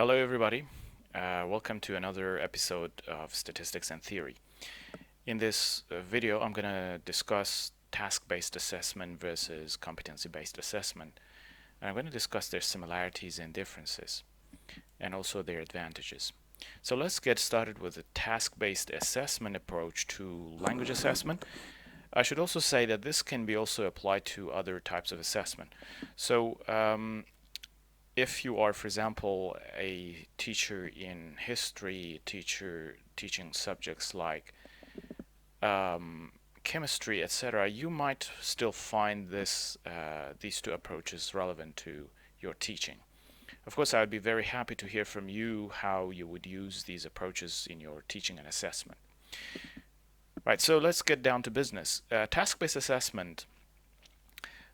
Hello, everybody. Welcome to another episode of Statistics and Theory. In this video, I'm going to discuss task-based assessment versus competency-based assessment. And I'm going to discuss their similarities and differences, and also their advantages. So let's get started with the task-based assessment approach to language assessment. I should also say that this can be also applied to other types of assessment. So if you are, for example, a teacher in history, teacher teaching subjects like chemistry, etc., you might still find these two approaches relevant to your teaching. Of course, I would be very happy to hear from you how you would use these approaches in your teaching and assessment. Right, so let's get down to business. Task-based assessment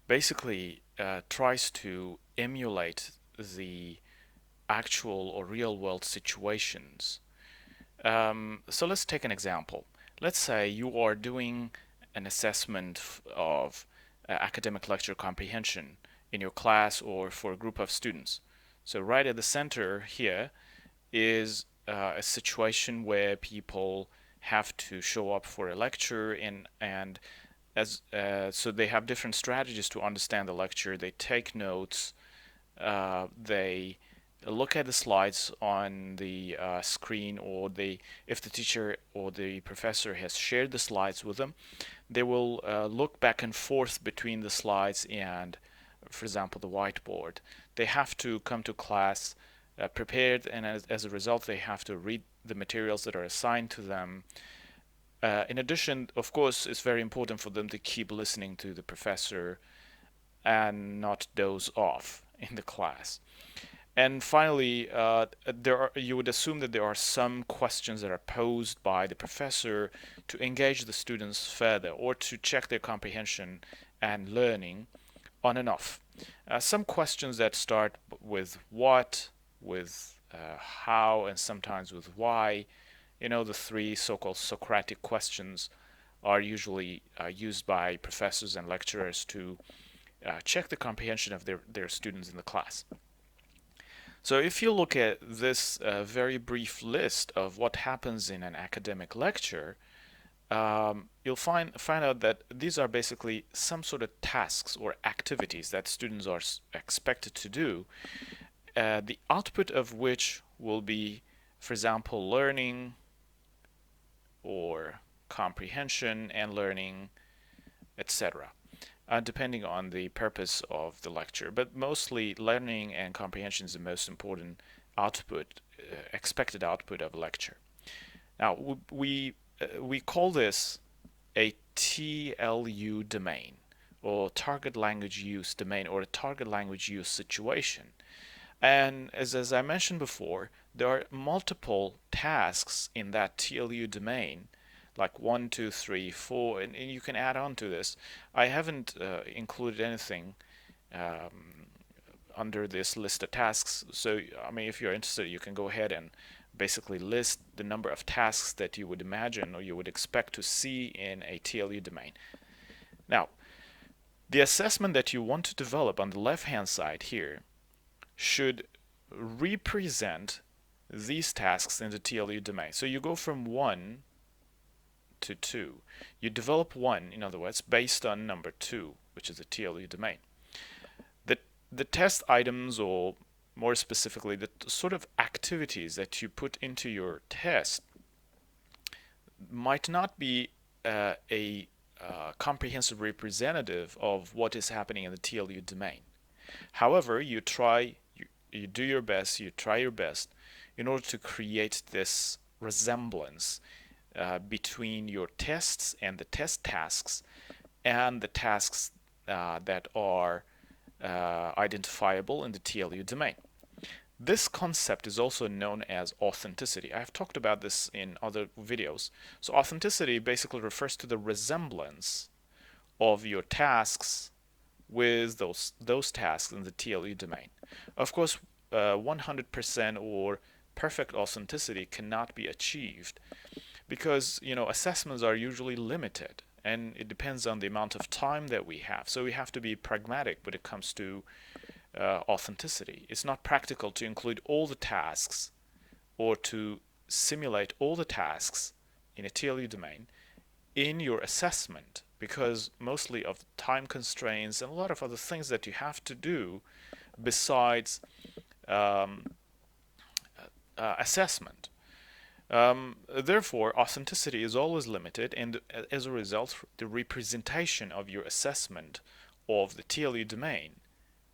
basically tries to emulate the actual or real world situations. So let's take an example. Let's say you are doing an assessment of academic lecture comprehension in your class or for a group of students. So right at the center here is a situation where people have to show up for a lecture and so they have different strategies to understand the lecture. They take notes, they look at the slides on the screen, or if the teacher or the professor has shared the slides with them, they will look back and forth between the slides and, for example, the whiteboard. They have to come to class prepared, and as a result, they have to read the materials that are assigned to them. In addition, of course, it's very important for them to keep listening to the professor and not doze off in the class. And finally, you would assume that there are some questions that are posed by the professor to engage the students further or to check their comprehension and learning on and off. Some questions that start with what, with how, and sometimes with why. The three so-called Socratic questions are usually used by professors and lecturers to check the comprehension of their students in the class. So if you look at this very brief list of what happens in an academic lecture, you'll find out that these are basically some sort of tasks or activities that students are expected to do, the output of which will be, for example, learning or comprehension and learning, etc. Depending on the purpose of the lecture. But mostly learning and comprehension is the most important output, expected output of a lecture. Now, we call this a TLU domain, or target language use domain, or a target language use situation. And as I mentioned before, there are multiple tasks in that TLU domain, like 1, 2, 3, 4, and you can add on to this. I haven't included anything under this list of tasks, so I mean, if you're interested, you can go ahead and basically list the number of tasks that you would imagine or you would expect to see in a TLU domain. Now, the assessment that you want to develop on the left-hand side here should represent these tasks in the TLU domain. So you go from 1 to 2. You develop 1, in other words, based on number 2, which is the TLU domain. The test items, or more specifically, the sort of activities that you put into your test might not be a comprehensive representative of what is happening in the TLU domain. However, you do your best, you try your best in order to create this resemblance between your tests and the test tasks and the tasks that are identifiable in the TLU domain. This concept is also known as authenticity. I've talked about this in other videos. So authenticity basically refers to the resemblance of your tasks with those tasks in the TLU domain. Of course, 100% or perfect authenticity cannot be achieved because assessments are usually limited, and it depends on the amount of time that we have. So we have to be pragmatic when it comes to authenticity. It's not practical to include all the tasks or to simulate all the tasks in a TLU domain in your assessment, because mostly of time constraints and a lot of other things that you have to do besides um, assessment. Therefore, authenticity is always limited, and as a result, the representation of your assessment of the TLU domain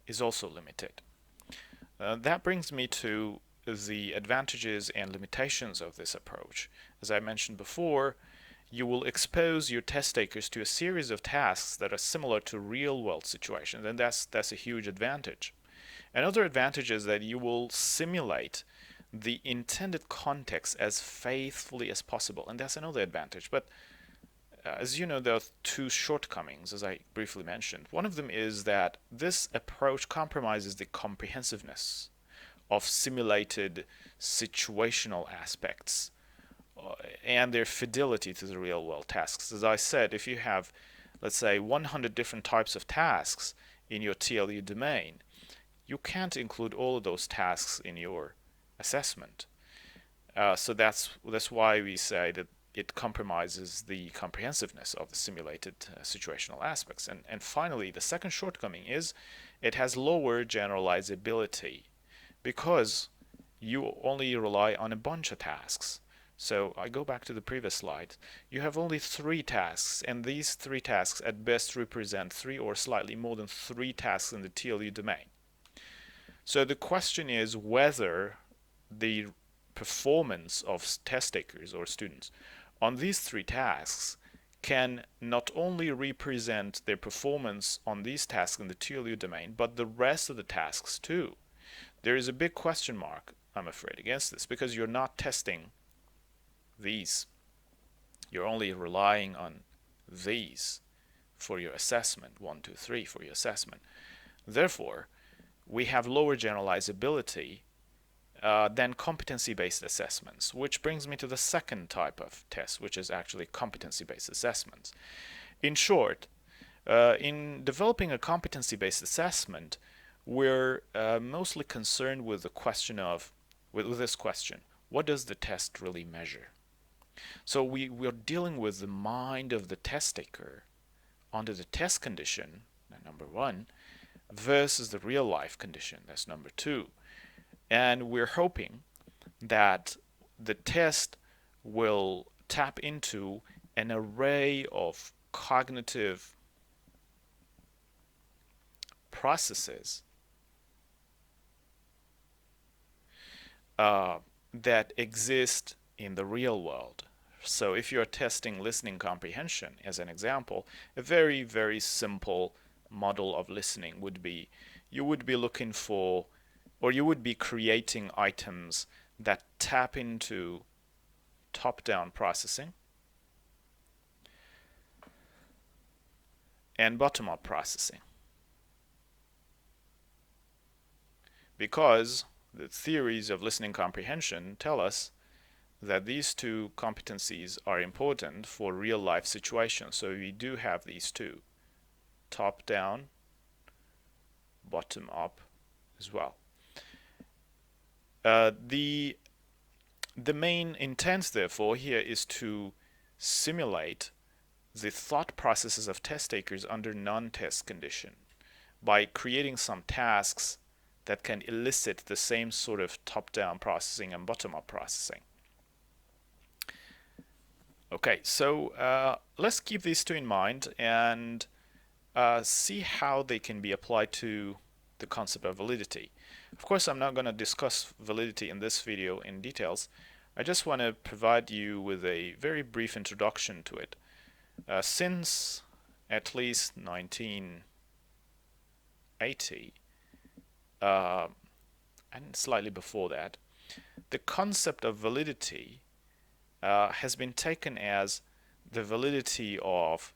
is also limited. That brings me to the advantages and limitations of this approach. As I mentioned before, you will expose your test takers to a series of tasks that are similar to real-world situations, and that's a huge advantage. Another advantage is that you will simulate the intended context as faithfully as possible, and that's another advantage. But as you know, there are two shortcomings, as I briefly mentioned. One of them is that this approach compromises the comprehensiveness of simulated situational aspects and their fidelity to the real world tasks. As I said, if you have, let's say, 100 different types of tasks in your TLU domain, you can't include all of those tasks in your assessment. So that's why we say that it compromises the comprehensiveness of the simulated situational aspects. And finally, the second shortcoming is it has lower generalizability because you only rely on a bunch of tasks. So I go back to the previous slide. You have only 3 tasks, and these 3 tasks at best represent 3 or slightly more than 3 tasks in the TLU domain. So the question is whether the performance of test takers or students on these 3 tasks can not only represent their performance on these tasks in the TLU domain, but the rest of the tasks too. There is a big question mark, I'm afraid, against this, because you're not testing these. You're only relying on these for your assessment, 1, 2, 3 for your assessment. Therefore, we have lower generalizability than competency-based assessments, which brings me to the second type of test, which is actually competency-based assessments. In short, in developing a competency-based assessment, we're mostly concerned with the question of, with this question, what does the test really measure? So we're dealing with the mind of the test taker under the test condition, number 1, versus the real life condition, that's number 2. And we're hoping that the test will tap into an array of cognitive processes that exist in the real world. So if you're testing listening comprehension, as an example, a very, very simple model of listening would be, you would be looking for, or you would be creating items that tap into top-down processing and bottom-up processing. Because the theories of listening comprehension tell us that these two competencies are important for real-life situations. So we do have these two, top-down, bottom-up as well. The main intent, therefore, here is to simulate the thought processes of test takers under non-test condition by creating some tasks that can elicit the same sort of top-down processing and bottom-up processing. Okay, so let's keep these two in mind and see how they can be applied to the concept of validity. Of course, I'm not going to discuss validity in this video in details. I just want to provide you with a very brief introduction to it. Since at least 1980, and slightly before that, the concept of validity has been taken as the validity of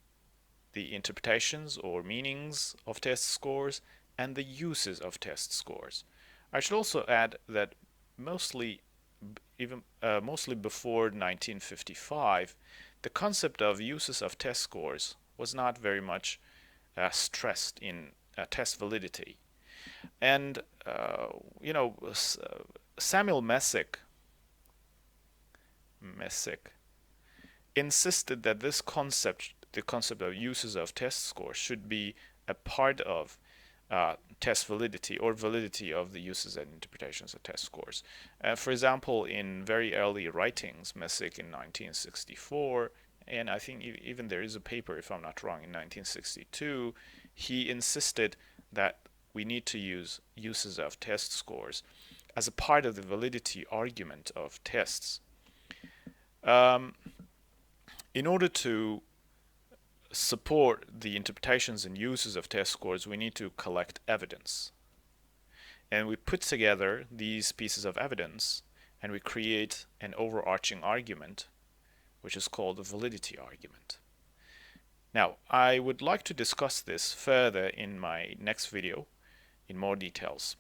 the interpretations or meanings of test scores and the uses of test scores. I should also add that mostly before 1955, the concept of uses of test scores was not very much stressed in test validity. And Samuel Messick insisted that this concept, the concept of uses of test scores, should be a part of test validity or validity of the uses and interpretations of test scores. For example, in very early writings, Messick in 1964, and I think even there is a paper, if I'm not wrong, in 1962, he insisted that we need to use uses of test scores as a part of the validity argument of tests. In order to support the interpretations and uses of test scores, we need to collect evidence. And we put together these pieces of evidence and we create an overarching argument, which is called the validity argument. Now, I would like to discuss this further in my next video in more details.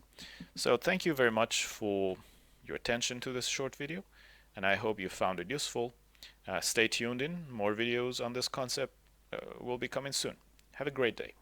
So thank you very much for your attention to this short video, and I hope you found it useful. Stay tuned in. More videos on this concept will be coming soon. Have a great day.